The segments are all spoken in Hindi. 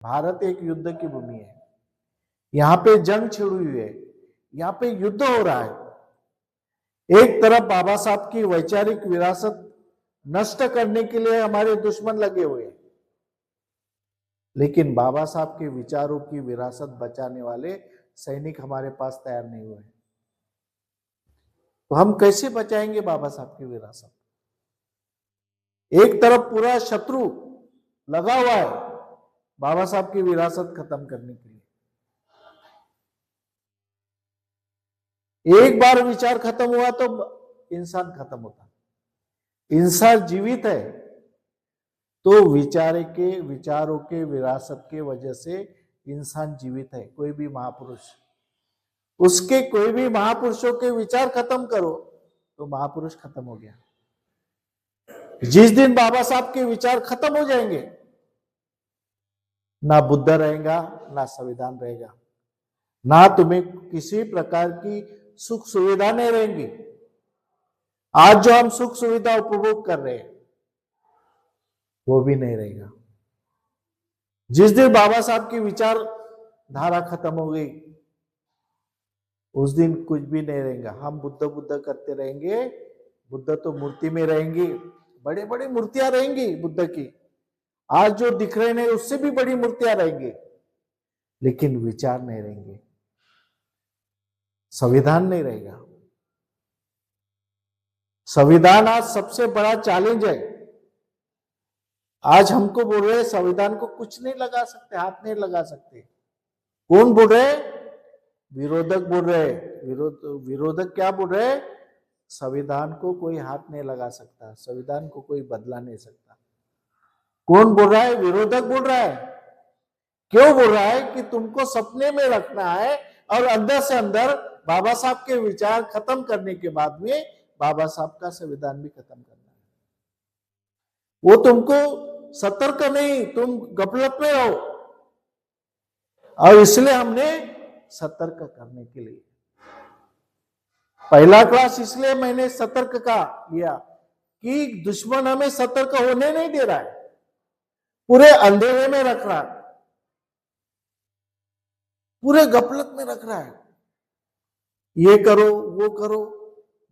भारत एक युद्ध की भूमि है। यहाँ पे जंग छिड़ी हुई है, यहाँ पे युद्ध हो रहा है। एक तरफ बाबा साहब की वैचारिक विरासत नष्ट करने के लिए हमारे दुश्मन लगे हुए हैं, लेकिन बाबा साहब के विचारों की विरासत बचाने वाले सैनिक हमारे पास तैयार नहीं हुए। तो हम कैसे बचाएंगे बाबा साहब की विरासत? एक तरफ पूरा शत्रु लगा हुआ है बाबा साहब की विरासत खत्म करने के लिए। एक बार विचार खत्म हुआ तो इंसान खत्म होता। इंसान जीवित है तो विचारों के विरासत के वजह से इंसान जीवित है। कोई भी महापुरुष, उसके कोई भी महापुरुषों के विचार खत्म करो तो महापुरुष खत्म हो गया। जिस दिन बाबा साहब के विचार खत्म हो जाएंगे, ना बुद्ध रहेगा, ना संविधान रहेगा, ना तुम्हें किसी प्रकार की सुख सुविधा नहीं रहेंगी। आज जो हम सुख सुविधा उपभोग कर रहे हैं वो भी नहीं रहेगा। जिस दिन बाबा साहब की विचार धारा खत्म हो गई, उस दिन कुछ भी नहीं रहेगा। हम बुद्ध बुद्ध करते रहेंगे। बुद्ध तो मूर्ति में रहेंगी, बड़े बड़े मूर्तियां रहेंगी बुद्ध की। आज जो दिख रहे हैं उससे भी बड़ी मूर्तियां रहेंगी, लेकिन विचार नहीं रहेंगे, संविधान नहीं रहेगा। संविधान आज सबसे बड़ा चैलेंज है। आज हमको बोल रहे संविधान को कुछ नहीं लगा सकते, हाथ नहीं लगा सकते। कौन बोल रहे? विरोधक बोल रहे। विरोधक क्या बोल रहे? संविधान को कोई हाथ नहीं लगा सकता, संविधान को कोई बदला नहीं सकता। कौन बोल रहा है? विरोधक बोल रहा है। क्यों बोल रहा है? कि तुमको सपने में रखना है और अंदर से अंदर बाबा साहब के विचार खत्म करने के बाद में बाबा साहब का संविधान भी खत्म करना है। वो तुमको सतर्क नहीं, तुम गफलत में रहो। और इसलिए हमने सतर्क करने के लिए पहला क्लास इसलिए मैंने सतर्क का लिया कि दुश्मन हमें सतर्क होने नहीं दे रहा है, पूरे अंधेरे में रख रहा है, पूरे गफलत में रख रहा है। ये करो वो करो।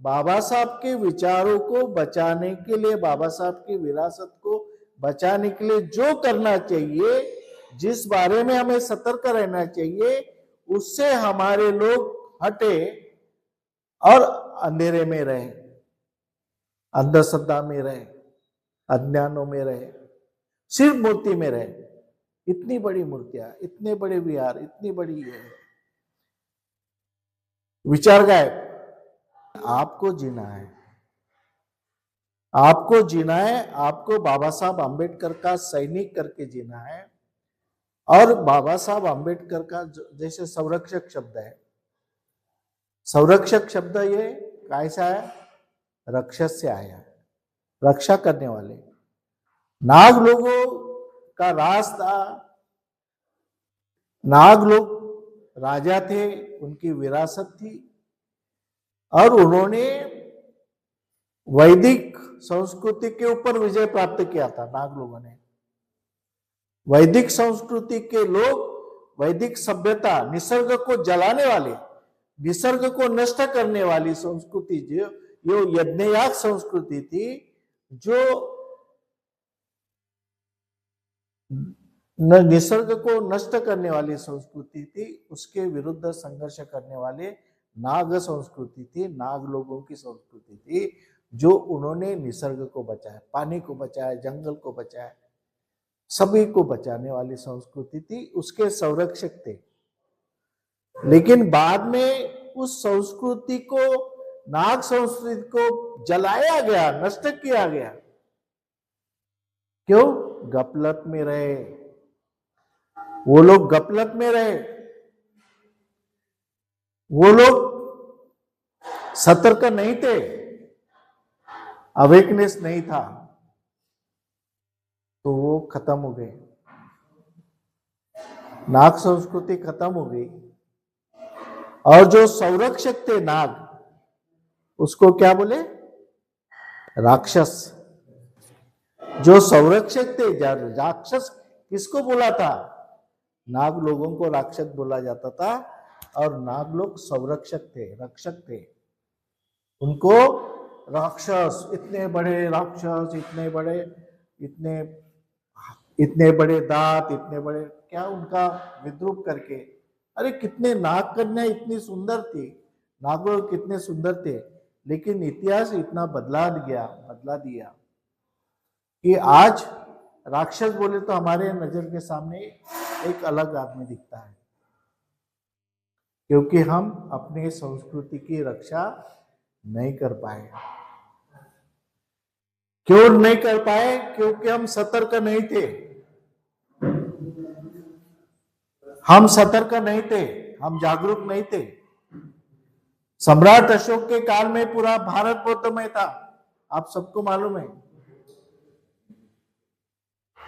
बाबा साहब के विचारों को बचाने के लिए, बाबा साहब की विरासत को बचाने के लिए जो करना चाहिए, जिस बारे में हमें सतर्क रहना चाहिए, उससे हमारे लोग हटे और अंधेरे में रहे, अंधश्रद्धा में रहे, अज्ञानों में रहे, सिर्फ मूर्ति में रहे। इतनी बड़ी मूर्तियां, इतने बड़े विहार, इतनी बड़ी विचार गायब। आपको जीना है, आपको जीना है। आपको बाबा साहब आंबेडकर का सैनिक करके जीना है। और बाबा साहब आंबेडकर का जैसे संरक्षक शब्द है, संरक्षक शब्द ये कैसा है? रक्षस से आया है, रक्षा करने वाले। नाग लोगों का राज था, नाग लोग राजा थे, उनकी विरासत थी, और उन्होंने वैदिक संस्कृति के ऊपर विजय प्राप्त किया था। नाग लोगों ने, वैदिक संस्कृति के लोग, वैदिक सभ्यता, निसर्ग को जलाने वाले, निसर्ग को नष्ट करने वाली संस्कृति जो यज्ञयाग संस्कृति थी, जो निसर्ग को नष्ट करने वाली संस्कृति थी, उसके विरुद्ध संघर्ष करने वाले नाग संस्कृति थी, नाग लोगों की संस्कृति थी, जो उन्होंने निसर्ग को बचाया, पानी को बचाया, जंगल को बचाया, सभी को बचाने वाली संस्कृति थी, उसके संरक्षक थे। लेकिन बाद में उस संस्कृति को, नाग संस्कृति को जलाया गया, नष्ट किया गया। क्यों? गफलत में रहे वो लोग, गफलत में रहे वो लोग, सतर्क नहीं थे, अवेकनेस नहीं था, तो वो खत्म हो गए। नाग संस्कृति खत्म हो गई। और जो संरक्षक थे नाग, उसको क्या बोले? राक्षस। जो संरक्षक थे, राक्षस किसको बोला था? नाग लोगों को राक्षस बोला जाता था और नाग लोग संरक्षक थे, रक्षक थे। उनको राक्षस, इतने बड़े राक्षस, इतने इतने बड़े दांत, इतने बड़े, क्या उनका विद्रूप करके, अरे कितने नाग कन्या इतनी सुंदर थी, नागों कितने सुंदर थे। लेकिन इतिहास इतना बदला दिया कि आज राक्षस बोले तो हमारे नजर के सामने एक अलग आदमी दिखता है, क्योंकि हम अपने संस्कृति की रक्षा नहीं कर पाए। क्यों नहीं कर पाए? क्योंकि हम सतर्क नहीं थे। हम सतर्क नहीं थे, हम जागरूक नहीं थे। सम्राट अशोक के काल में पूरा भारत बौद्धमय था, आप सबको मालूम है।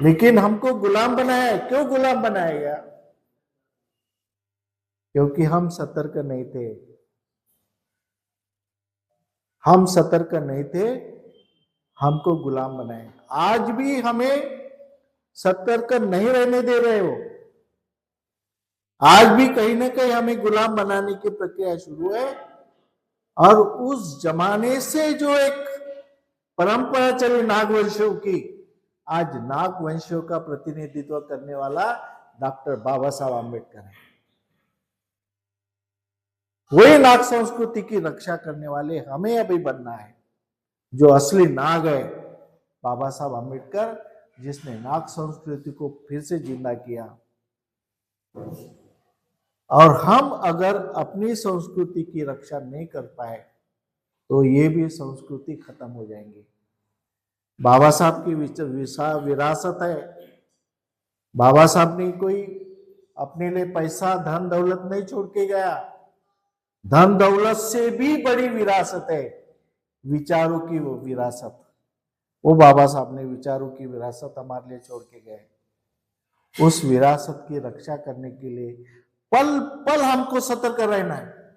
लेकिन हमको गुलाम बनाया। क्यों गुलाम बनाया गया? क्योंकि हम सतर्क नहीं थे। हम सतर्क नहीं थे, हमको गुलाम बनाए। आज भी हमें सतर्क नहीं रहने दे रहे हो। आज भी कहीं ना कहीं हमें गुलाम बनाने की प्रक्रिया शुरू है। और उस जमाने से जो एक परंपरा चली नागवंशियों की, आज नागवंशियों का प्रतिनिधित्व करने वाला डॉक्टर बाबा साहब आम्बेडकर है। वही नाग संस्कृति की रक्षा करने वाले हमें अभी बनना है। जो असली नाग है बाबा साहब आम्बेडकर, जिसने नाग संस्कृति को फिर से जिंदा किया। और हम अगर अपनी संस्कृति की रक्षा नहीं कर पाए तो ये भी संस्कृति खत्म हो जाएंगी। बाबा साहब की विरासत है। बाबा साहब ने कोई अपने लिए पैसा, धन दौलत नहीं छोड़ के गया। धन दौलत से भी बड़ी विरासत है विचारों की, वो विरासत। वो बाबा साहब ने विचारों की विरासत हमारे लिए छोड़ के गए। उस विरासत की रक्षा करने के लिए पल पल हमको सतर्क रहना है।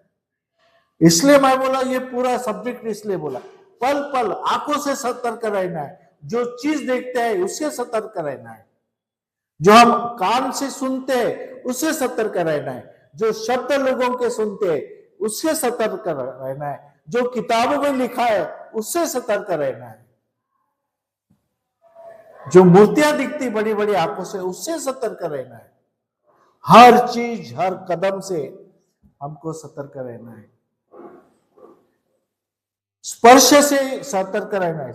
इसलिए मैं बोला, ये पूरा सब्जेक्ट इसलिए बोला, पल पल आंखों से सतर्क रहना है। जो चीज देखते हैं उससे सतर्क रहना है। जो हम कान से सुनते हैं उससे सतर्क रहना है। जो शब्द लोगों के सुनते हैं उससे सतर्क रहना है। जो किताबों में लिखा है उससे सतर्क रहना है। जो मूर्तियां दिखती बड़ी बड़ी आंखों से, उससे सतर्क रहना है। हर चीज, हर कदम से हमको सतर्क रहना है। स्पर्श से सतर्क रहना है।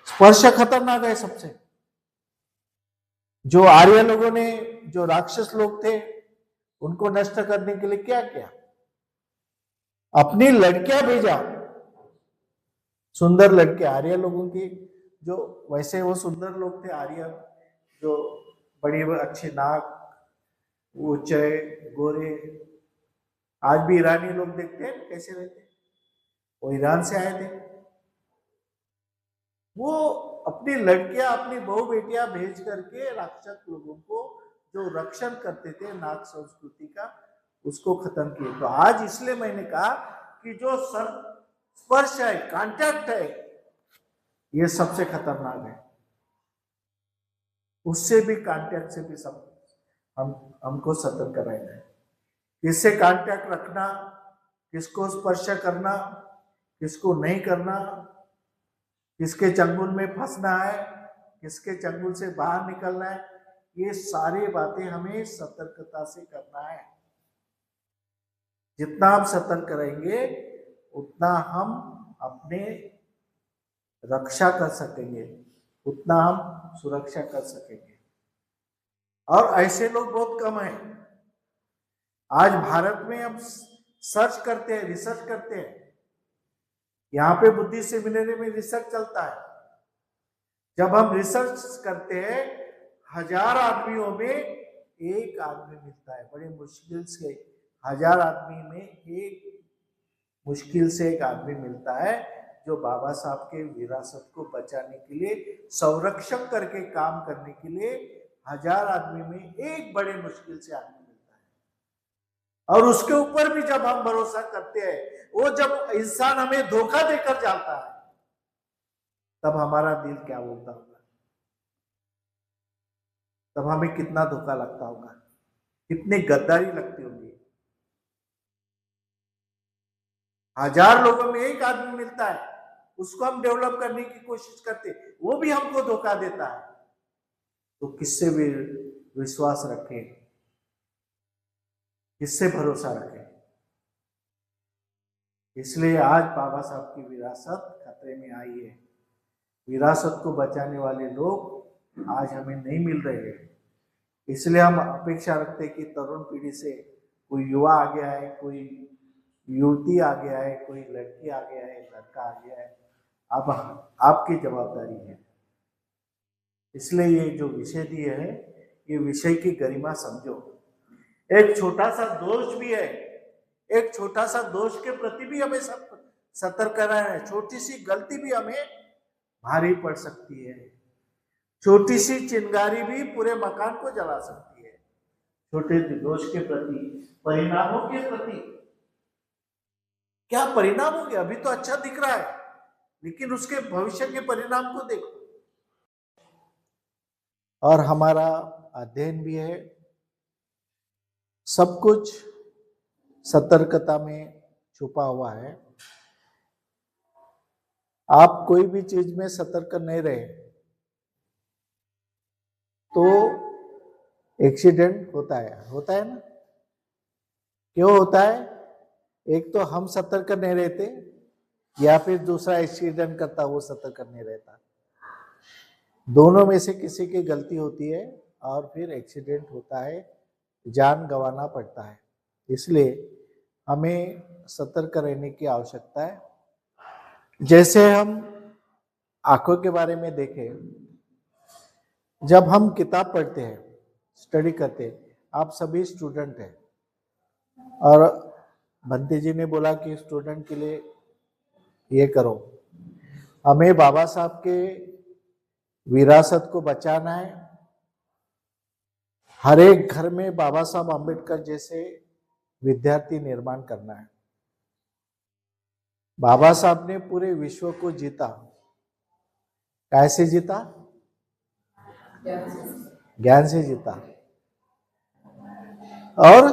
स्पर्श खतरनाक है सबसे। जो आर्य लोगों ने, जो राक्षस लोग थे, उनको नष्ट करने के लिए क्या किया? अपनी लड़कियां भेजा, सुंदर लड़के आर्य लोगों की। जो वैसे वो सुंदर लोग थे आर्य, जो बड़ी अच्छी नाक, ऊंचे, गोरे। आज भी ईरानी लोग देखते हैं कैसे रहते, वो ईरान से आए थे। वो अपनी लड़कियां, अपनी बहू बेटियां भेज करके राक्षस लोगों को जो रक्षण करते थे नाग संस्कृति का, उसको खत्म किए। तो आज इसलिए मैंने कहा कि जो स्पर्श है, कांटेक्ट है, ये सबसे खतरनाक है। उससे भी, कांटेक्ट से भी सब हमको सतर्क रहना है। किससे कांटेक्ट रखना, किसको स्पर्श करना, किसको नहीं करना, किसके चंगुल में फंसना है, किसके चंगुल से बाहर निकलना है, ये सारी बातें हमें सतर्कता से करना है। जितना हम सतर्क रहेंगे उतना हम अपने रक्षा कर सकेंगे, उतना हम सुरक्षा कर सकेंगे। और ऐसे लोग बहुत कम हैं। आज भारत में हम सर्च करते हैं, रिसर्च करते हैं। यहाँ पे बुद्धिस्ट सेमिनरी में रिसर्च चलता है। जब हम रिसर्च करते हैं, 1000 आदमियों में एक आदमी मिलता है, बड़ी मुश्किल से। 1000 आदमी में एक, मुश्किल से एक आदमी मिलता है जो बाबा साहब के विरासत को बचाने के लिए, संरक्षण करके काम करने के लिए 1000 आदमी में एक बड़े मुश्किल से आदमी मिलता है। और उसके ऊपर भी जब हम भरोसा करते हैं, वो जब इंसान हमें धोखा देकर जाता है, तब हमारा दिल क्या बोलता होगा? तब हमें कितना धोखा लगता होगा, कितनी गद्दारी लगती होगी। 1000 लोगों में एक आदमी मिलता है, उसको हम डेवलप करने की कोशिश करते, वो भी हमको धोखा देता है, तो किससे भी विश्वास रखें, किससे भरोसा रखें। इसलिए आज बाबा साहब की विरासत खतरे में आई है। विरासत को बचाने वाले लोग आज हमें नहीं मिल रहे हैं। इसलिए हम अपेक्षा रखते हैं कि तरुण पीढ़ी से कोई युवा आगे आए, कोई युवती आगे आए, कोई लड़की आगे आए, लड़का आगे आए। अब आपकी जवाबदारी है। इसलिए ये जो विषय दिए है, ये विषय की गरिमा समझो। एक छोटा सा दोष भी है, एक छोटा सा दोष के प्रति भी हमें सतर्क रहना है। छोटी सी गलती भी हमें भारी पड़ सकती है। छोटी सी चिंगारी भी पूरे मकान को जला सकती है। छोटे दोष के प्रति, परिणामों के प्रति क्या परिणाम होंगे? अभी तो अच्छा दिख रहा है, लेकिन उसके भविष्य के परिणाम को देखो। और हमारा अध्ययन भी है, सब कुछ सतर्कता में छुपा हुआ है। आप कोई भी चीज में सतर्क नहीं रहे तो एक्सीडेंट होता है ना। क्यों होता है? एक तो हम सतर्क नहीं रहते, या फिर दूसरा एक्सीडेंट करता वो सतर्क नहीं रहता। दोनों में से किसी की गलती होती है और फिर एक्सीडेंट होता है, जान गंवाना पड़ता है। इसलिए हमें सतर्क रहने की आवश्यकता है। जैसे हम आंखों के बारे में देखें, जब हम किताब पढ़ते हैं, स्टडी करते हैं, आप सभी स्टूडेंट हैं, और बंटी जी ने बोला कि स्टूडेंट के लिए ये करो। हमें बाबा साहब के विरासत को बचाना है। हर एक घर में बाबा साहब अम्बेडकर जैसे विद्यार्थी निर्माण करना है। बाबा साहब ने पूरे विश्व को जीता। कैसे जीता? ज्ञान से जीता। और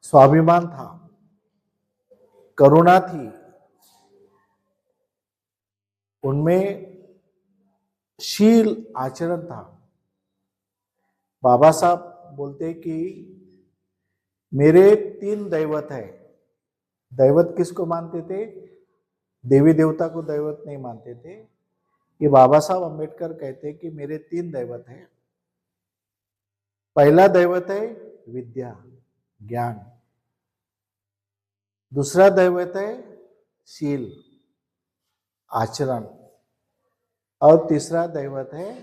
स्वाभिमान था, करुणा थी, उनमें शील आचरण था। बाबा साहब बोलते कि मेरे 3 दैवत है। दैवत किसको मानते थे? देवी देवता को दैवत नहीं मानते थे। ये बाबा साहब अम्बेडकर कहते कि मेरे 3 दैवत हैं। पहला दैवत है विद्या, ज्ञान। दूसरा दैवत है शील, आचरण। और तीसरा दैवत है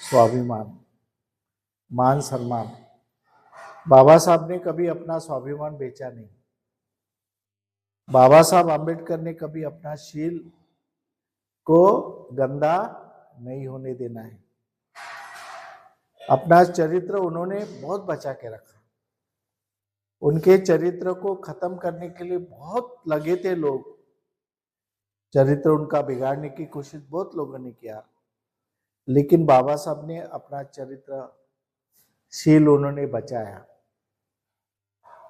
स्वाभिमान, मान सम्मान। बाबा साहब ने कभी अपना स्वाभिमान बेचा नहीं। बाबा साहब अम्बेडकर ने कभी अपना शील को गंदा नहीं होने देना है। अपना चरित्र उन्होंने बहुत बचा के रखा। उनके चरित्र को खत्म करने के लिए बहुत लगे थे लोग। चरित्र उनका बिगाड़ने की कोशिश बहुत लोगों ने किया, लेकिन बाबा साहब ने अपना चरित्र शील उन्होंने बचाया।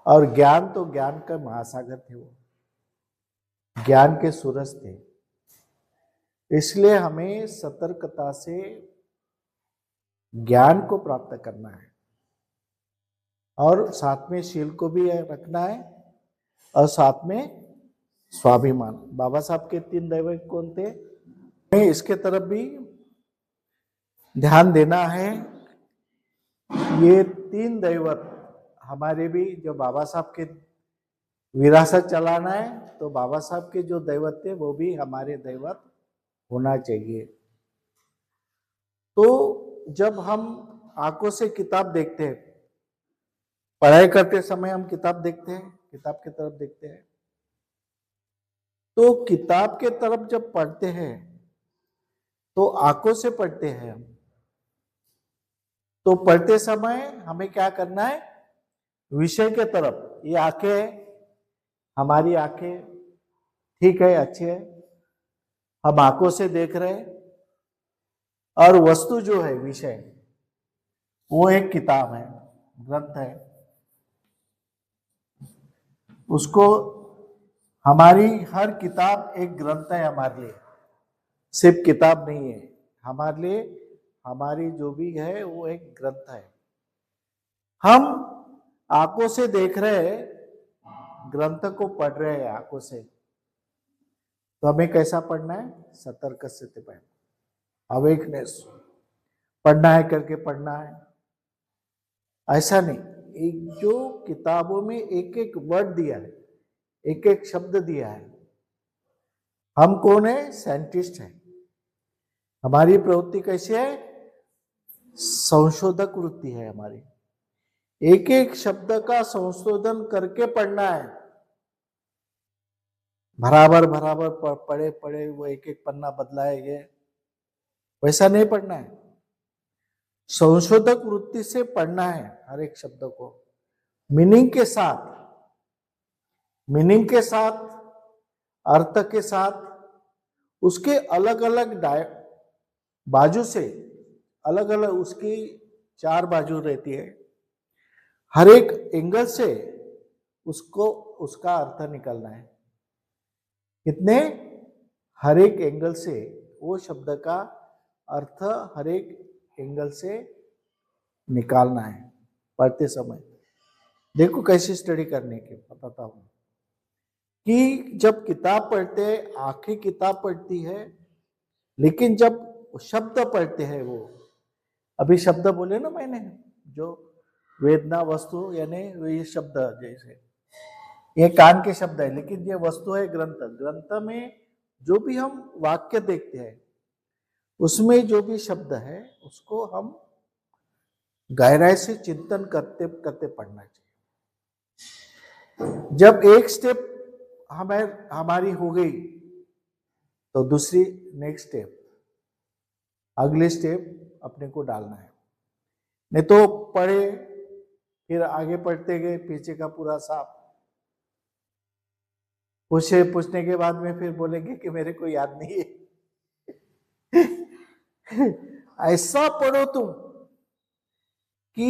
और ज्ञान तो ज्ञान का महासागर थे, वो ज्ञान के सूरज थे। इसलिए हमें सतर्कता से ज्ञान को प्राप्त करना है और साथ में शील को भी रखना है और साथ में स्वाभिमान। बाबा साहब के 3 दैवत कौन थे? हमें इसके तरफ भी ध्यान देना है। ये 3 दैवत हमारे भी, जो बाबा साहब के विरासत चलाना है, तो बाबा साहब के जो दैवत थे वो भी हमारे दैवत होना चाहिए। तो जब हम आंखों से किताब देखते हैं, पढ़ाई करते समय हम किताब देखते हैं, किताब की तरफ देखते हैं, तो किताब के तरफ जब पढ़ते हैं तो आंखों से पढ़ते हैं हम। तो पढ़ते समय हमें क्या करना है? विषय के तरफ, ये आंखें, हमारी आंखें ठीक है, अच्छी है, हम आंखों से देख रहे हैं, और वस्तु जो है विषय, वो एक किताब है, ग्रंथ है। उसको, हमारी हर किताब एक ग्रंथ है हमारे लिए, सिर्फ किताब नहीं है हमारे लिए। हमारी जो भी है वो एक ग्रंथ है। हम आंखों से देख रहे हैं, ग्रंथ को पढ़ रहे हैं आंखों से, तो हमें कैसा पढ़ना है? सतर्क से पढ़ना, अवेकनेस, पढ़ना है करके पढ़ना है, ऐसा नहीं। एक जो किताबों में एक एक वर्ड दिया है, एक एक शब्द दिया है। हम कौन है? साइंटिस्ट है। हमारी प्रवृत्ति कैसी है? संशोधक वृत्ति है हमारी। एक एक शब्द का संशोधन करके पढ़ना है। बराबर बराबर पढ़े पढ़े वो एक एक पन्ना बदलाएंगे, वैसा नहीं पढ़ना है। संशोधक वृत्ति से पढ़ना है हर एक शब्द को, मीनिंग के साथ, मीनिंग के साथ, अर्थ के साथ, उसके अलग अलग बाजू से, अलग अलग उसकी 4 बाजू रहती है, हर एक एंगल से उसको, उसका अर्थ निकालना है। कितने? हर एक एंगल से वो शब्द का अर्थ हर एक एंगल से निकालना है पढ़ते समय। देखो कैसी स्टडी करने की बताता हूं कि जब किताब पढ़ते हैं, आंखें किताब पढ़ती है, लेकिन जब शब्द पढ़ते हैं, वो अभी शब्द बोले ना मैंने, जो वेदना वस्तु, यानी ये शब्द, जैसे ये कान के शब्द है, लेकिन ये वस्तु है ग्रंथ। ग्रंथ में जो भी हम वाक्य देखते हैं, उसमें जो भी शब्द है उसको हम गहराई से चिंतन करते करते पढ़ना चाहिए। जब एक स्टेप हमारी हो गई, तो दूसरी, नेक्स्ट स्टेप, अगले स्टेप अपने को डालना है। नहीं तो पढ़े, फिर आगे पढ़ते गए, पीछे का पूरा साफ, पूछने के बाद में फिर बोलेंगे कि मेरे को याद नहीं है। ऐसा पढ़ो तुम कि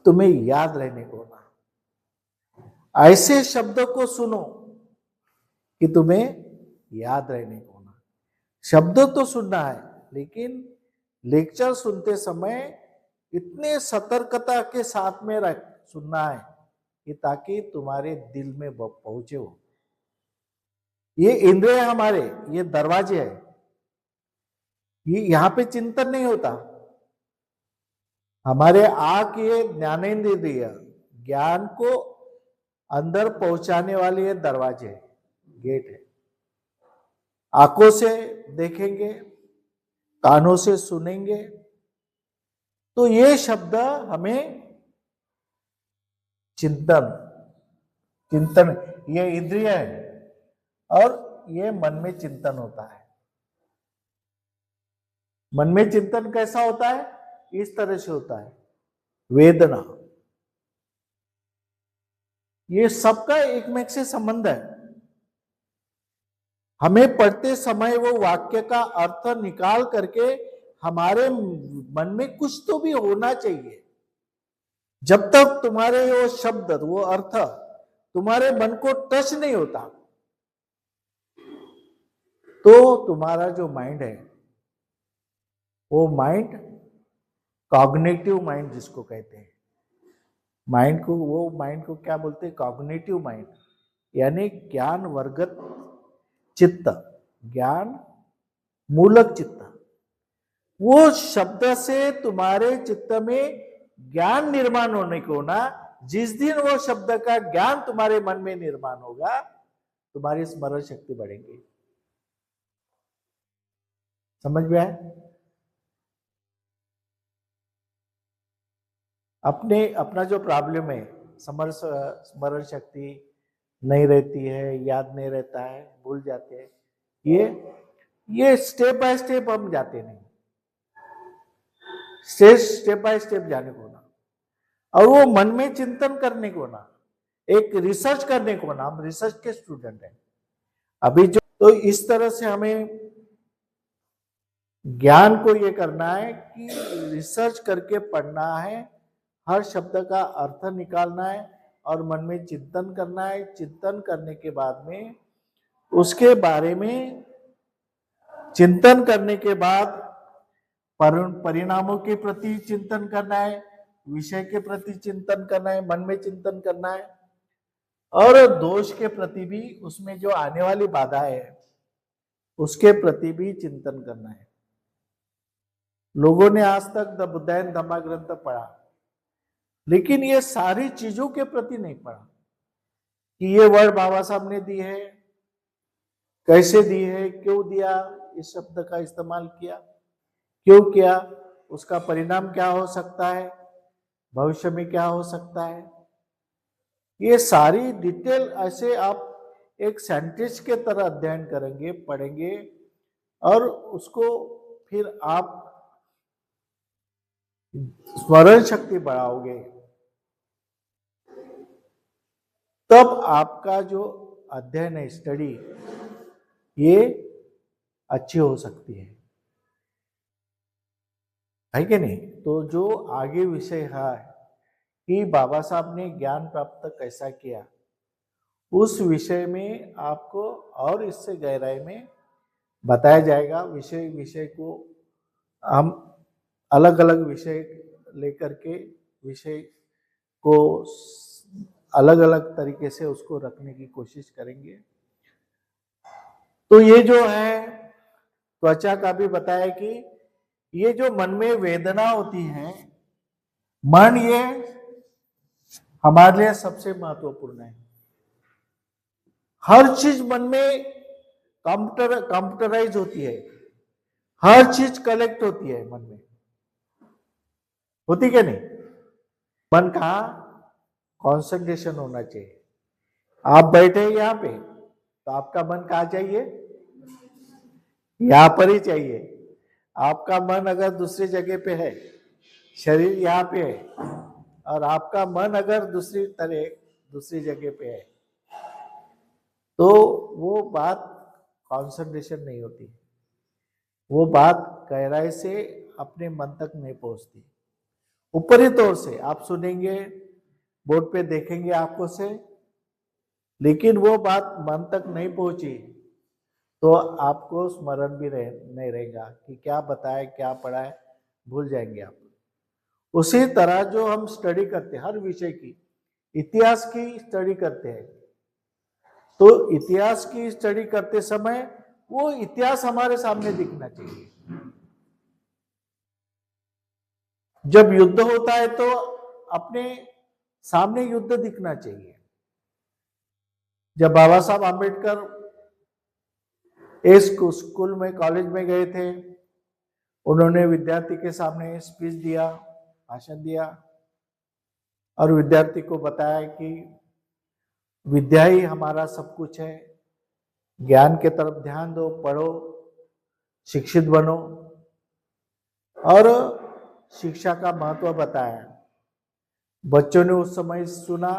तुम्हें याद रहने को ना, ऐसे शब्दों को सुनो कि तुम्हें याद रहने को ना। शब्द तो सुनना है, लेकिन लेक्चर सुनते समय इतने सतर्कता के साथ में सुनना है कि ताकि तुम्हारे दिल में पहुंचे हो। ये इंद्रिय हमारे, ये दरवाजे है, ये यहां पे चिंतन नहीं होता। हमारे आंख ये ज्ञानेंद्रिय, ज्ञान को अंदर पहुंचाने वाले ये दरवाजे, गेट है। आंखों से देखेंगे, कानों से सुनेंगे, तो ये शब्द हमें चिंतन, ये इंद्रिय है, और ये मन में चिंतन होता है। मन में चिंतन कैसा होता है? इस तरह से होता है। वेदना, ये सबका एक में से संबंध है। हमें पढ़ते समय वो वाक्य का अर्थ निकाल करके हमारे मन में कुछ तो भी होना चाहिए। जब तक तुम्हारे वो शब्द, वो अर्थ तुम्हारे मन को टच नहीं होता, तो तुम्हारा जो माइंड है, वो माइंड, कॉग्निटिव माइंड जिसको कहते हैं, माइंड को, वो माइंड को क्या बोलते हैं? कॉग्निटिव माइंड, यानी ज्ञान वर्गत चित्त, ज्ञान मूलक चित्त। वो शब्द से तुम्हारे चित्त में ज्ञान निर्माण होने को ना, जिस दिन वो शब्द का ज्ञान तुम्हारे मन में निर्माण होगा, तुम्हारी स्मरण शक्ति बढ़ेगी। समझ में आया? अपना जो प्रॉब्लम है, स्मरण शक्ति नहीं रहती है, याद नहीं रहता है, भूल जाते हैं, ये स्टेप बाय स्टेप हम जाते नहीं, स्टेप बाय स्टेप जाने को ना, और वो मन में चिंतन करने को ना, एक रिसर्च करने को ना। हम रिसर्च के स्टूडेंट हैं अभी जो, तो इस तरह से हमें ज्ञान को ये करना है कि रिसर्च करके पढ़ना है, हर शब्द का अर्थ निकालना है और मन में चिंतन करना है। चिंतन करने के बाद में उसके बारे में चिंतन करने के बाद परिणामों के प्रति चिंतन करना है, विषय के प्रति चिंतन करना है, मन में चिंतन करना है और दोष के प्रति भी, उसमें जो आने वाली बाधा है उसके प्रति भी चिंतन करना है। लोगों ने आज तक द बुद्धायन धम्मा ग्रंथ पढ़ा, लेकिन ये सारी चीजों के प्रति नहीं पढ़ा कि ये वर्ड बाबा साहब ने दी है, कैसे दी है, क्यों दिया, इस शब्द का इस्तेमाल किया, क्यों किया, उसका परिणाम क्या हो सकता है, भविष्य में क्या हो सकता है। ये सारी डिटेल ऐसे आप एक साइंटिस्ट के तरह अध्ययन करेंगे, पढ़ेंगे और उसको फिर आप स्मरण शक्ति बढ़ाओगे, तब आपका जो अध्ययन है, स्टडी, ये अच्छी हो सकती है कि नहीं। तो जो आगे विषय है कि बाबा साहब ने ज्ञान प्राप्त कैसा किया, उस विषय में आपको और इससे गहराई में बताया जाएगा। विषय को हम अलग अलग विषय लेकर के विषय को अलग अलग तरीके से उसको रखने की कोशिश करेंगे। तो ये जो है त्वचा का भी बताया कि ये जो मन में वेदना होती है, मन ये हमारे लिए सबसे महत्वपूर्ण है। हर चीज मन में कंप्यूटराइज होती है, हर चीज कलेक्ट होती है मन में, होती क्या नहीं। मन का कंसंट्रेशन होना चाहिए। आप बैठे यहाँ पे तो आपका मन कहाँ चाहिए, यहाँ पर ही चाहिए। आपका मन अगर दूसरी जगह पे है, शरीर यहाँ पे है, और आपका मन अगर दूसरी जगह पे है, तो वो बात कंसंट्रेशन नहीं होती, वो बात गहराई से अपने मन तक नहीं पहुंचती। ऊपरी तौर से आप सुनेंगे, बोर्ड पे देखेंगे आंखों से, लेकिन वो बात मन तक नहीं पहुंची तो आपको स्मरण भी नहीं रहेगा कि क्या बताया, क्या पढ़ा है, भूल जाएंगे आप। उसी तरह जो हम स्टडी करते हैं, हर विषय की, इतिहास की स्टडी करते हैं, तो इतिहास की स्टडी करते समय वो इतिहास हमारे सामने दिखना चाहिए। जब युद्ध होता है तो अपने सामने युद्ध दिखना चाहिए। जब बाबा साहब आम्बेडकर इस स्कूल में, कॉलेज में गए थे, उन्होंने विद्यार्थी के सामने स्पीच दिया, भाषण दिया और विद्यार्थी को बताया कि विद्या ही हमारा सब कुछ है, ज्ञान के तरफ ध्यान दो, पढ़ो, शिक्षित बनो, और शिक्षा का महत्व बताया। बच्चों ने उस समय सुना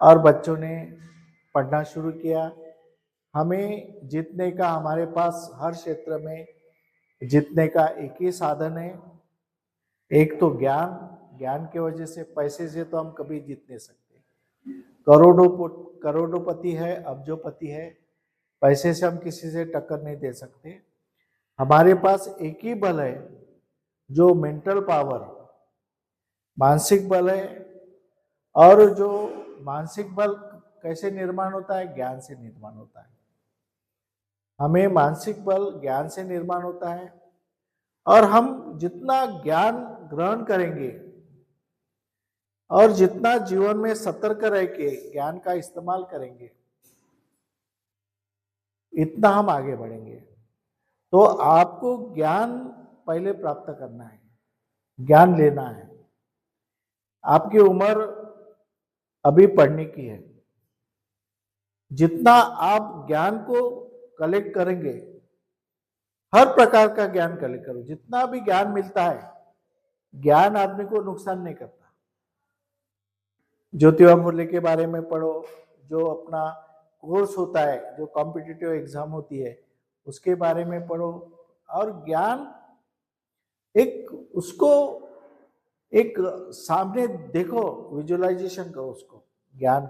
और बच्चों ने पढ़ना शुरू किया। हमें जीतने का, हमारे पास हर क्षेत्र में जीतने का एक ही साधन है, एक तो ज्ञान। ज्ञान की वजह से, पैसे से तो हम कभी जीत नहीं सकते। करोड़ोंपति है, अब्जोपति है, पैसे से हम किसी से टक्कर नहीं दे सकते। हमारे पास एक ही बल है जो मेंटल पावर, मानसिक बल है। और जो मानसिक बल कैसे निर्माण होता है, ज्ञान से निर्माण होता है। हमें मानसिक बल ज्ञान से निर्माण होता है, और हम जितना ज्ञान ग्रहण करेंगे और जितना जीवन में सतर्क रह के ज्ञान का इस्तेमाल करेंगे, इतना हम आगे बढ़ेंगे। तो आपको ज्ञान पहले प्राप्त करना है, ज्ञान लेना है। आपकी उम्र अभी पढ़ने की है, जितना आप ज्ञान को कलेक्ट करेंगे, हर प्रकार का ज्ञान कलेक्ट करो, जितना भी ज्ञान मिलता है, ज्ञान आदमी को नुकसान नहीं करता। ज्योतिबा फुले के बारे में पढ़ो, जो अपना कोर्स होता है, जो कॉम्पिटिटिव एग्जाम होती है, उसके बारे में पढ़ो, और ज्ञान एक उसको एक सामने देखो, विजुअलाइजेशन करो उसको, ज्ञान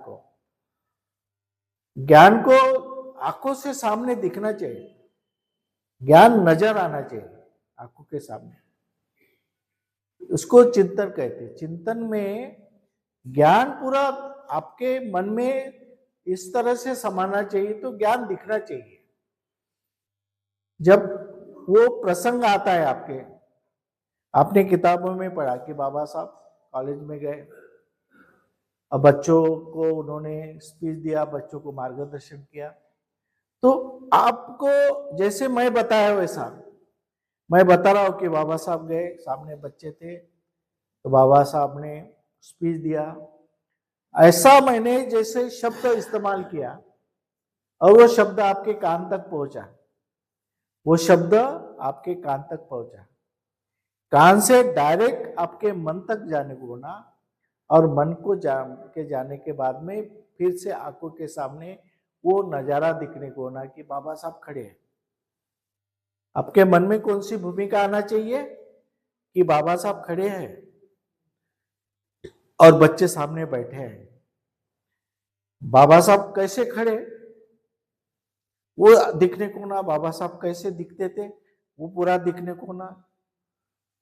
को आंखों से सामने दिखना चाहिए, ज्ञान नजर आना चाहिए आंखों के सामने, उसको चिंतन कहते हैं। चिंतन में ज्ञान पूरा आपके मन में इस तरह से समाना चाहिए तो ज्ञान दिखना चाहिए। जब वो प्रसंग आता है आपने किताबों में पढ़ा कि बाबा साहब कॉलेज में गए, अब बच्चों को उन्होंने स्पीच दिया, बच्चों को मार्गदर्शन किया, तो आपको जैसे मैं बताया वैसा मैं बता रहा हूं कि बाबा साहब गए, सामने बच्चे थे, तो बाबा साहब ने स्पीच दिया, ऐसा मैंने जैसे शब्द इस्तेमाल किया और वो शब्द आपके कान तक पहुंचा, वो शब्द आपके कान तक पहुंचा, कान से डायरेक्ट आपके मन तक जाने को ना, और मन को जाने के बाद में फिर से आंखों के सामने वो नजारा दिखने को ना कि बाबा साहब खड़े हैं। आपके मन में कौन सी भूमिका आना चाहिए कि बाबा साहब खड़े हैं और बच्चे सामने बैठे हैं। बाबा साहब कैसे खड़े, वो दिखने को ना, बाबा साहब कैसे दिखते थे वो पूरा दिखने को ना,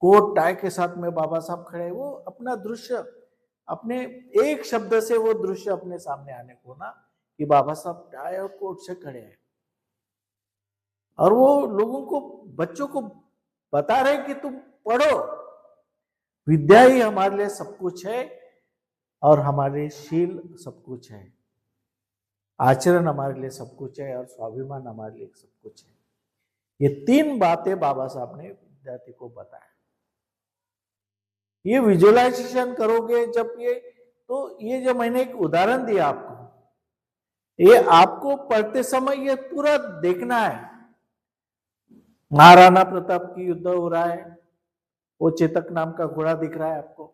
कोट टाई के साथ में बाबा साहब खड़े, वो अपना दृश्य, अपने एक शब्द से वो दृश्य अपने सामने आने को ना कि बाबा साहब टाई और कोट से खड़े हैं, और वो लोगों को, बच्चों को बता रहे कि तुम पढ़ो, विद्या ही हमारे लिए सब कुछ है और हमारे शील सब कुछ है, आचरण हमारे लिए सब कुछ है और स्वाभिमान हमारे लिए सब कुछ है। ये तीन बातें बाबा साहब ने विद्यार्थी को बताया। ये विजुअलाइजेशन करोगे जब ये जो मैंने एक उदाहरण दिया आपको, ये आपको पढ़ते समय ये पूरा देखना है। महाराणा प्रताप की युद्ध हो रहा है, वो चेतक नाम का घोड़ा दिख रहा है आपको,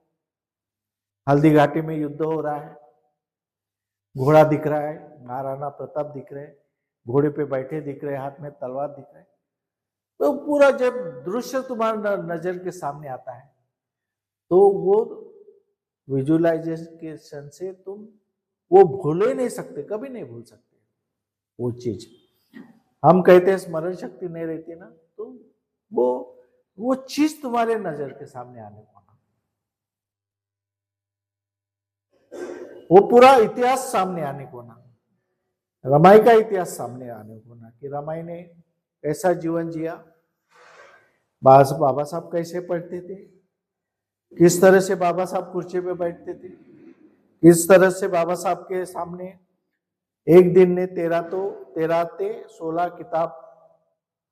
हल्दी घाटी में युद्ध हो रहा है, घोड़ा दिख रहा है, महाराणा प्रताप दिख रहे, घोड़े पे बैठे दिख रहे, हाथ में तलवार दिख रहे, तो पूरा जब दृश्य तुम्हारा नजर के सामने आता है तो वो विजुअलाइजेशन से तुम वो भूल ही नहीं सकते, कभी नहीं भूल सकते वो चीज। हम कहते हैं स्मरण शक्ति नहीं रहती ना, तो वो चीज तुम्हारे नजर के सामने आने को ना, वो पूरा इतिहास सामने आने को ना, रमाई का इतिहास सामने आने को ना कि रमाई ने ऐसा जीवन जिया, बाबा साहब कैसे पढ़ते थे, किस तरह से बाबा साहब कुर्सी पे बैठते थे, किस तरह से बाबा साहब के सामने एक दिन ने 13 से 16 किताब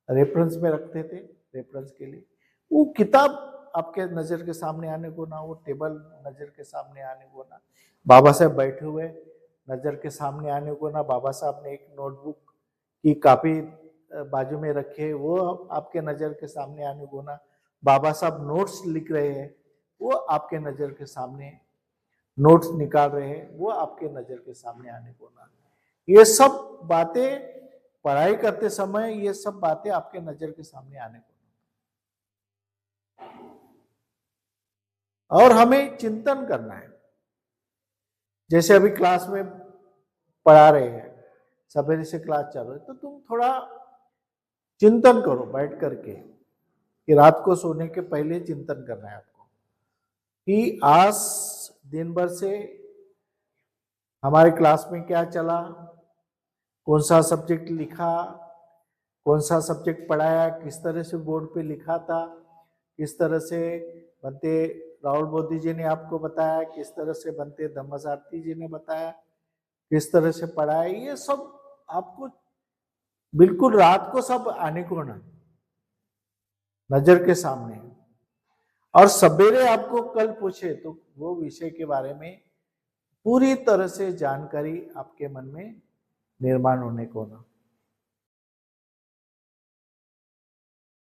रेफरेंस में रखते थे, रेफरेंस के लिए। वो किताब आपके नजर के सामने आने को ना, वो टेबल नजर के सामने आने को ना, बाबा साहब बैठे हुए नजर के सामने आने को ना, बाबा साहब ने एक नोटबुक की कॉपी बाजू में रखे, वो आपके नजर के सामने आने को ना, बाबा साहब नोट्स लिख रहे हैं, वो आपके नजर के सामने नोट्स निकाल रहे हैं, वो आपके नजर के सामने आने को ना। ये सब बातें पढ़ाई करते समय, ये सब बातें आपके नजर के सामने आने को ना, और हमें चिंतन करना है। जैसे अभी क्लास में पढ़ा रहे हैं, सवेरे से क्लास चल रही है, तो तुम थोड़ा चिंतन करो बैठ करके, कि रात को सोने के पहले चिंतन करना है आपको कि आज दिन भर से हमारे क्लास में क्या चला, कौन सा सब्जेक्ट लिखा, कौन सा सब्जेक्ट पढ़ाया, किस तरह से बोर्ड पे लिखा था, किस तरह से बनते राहुल बोधी जी ने आपको बताया, किस तरह से बनते धम्मसारथी जी ने बताया, किस तरह से पढ़ाया, ये सब आपको बिल्कुल रात को सब आने को ना नजर के सामने, और सवेरे आपको कल पूछे तो वो विषय के बारे में पूरी तरह से जानकारी आपके मन में निर्माण होने को ना।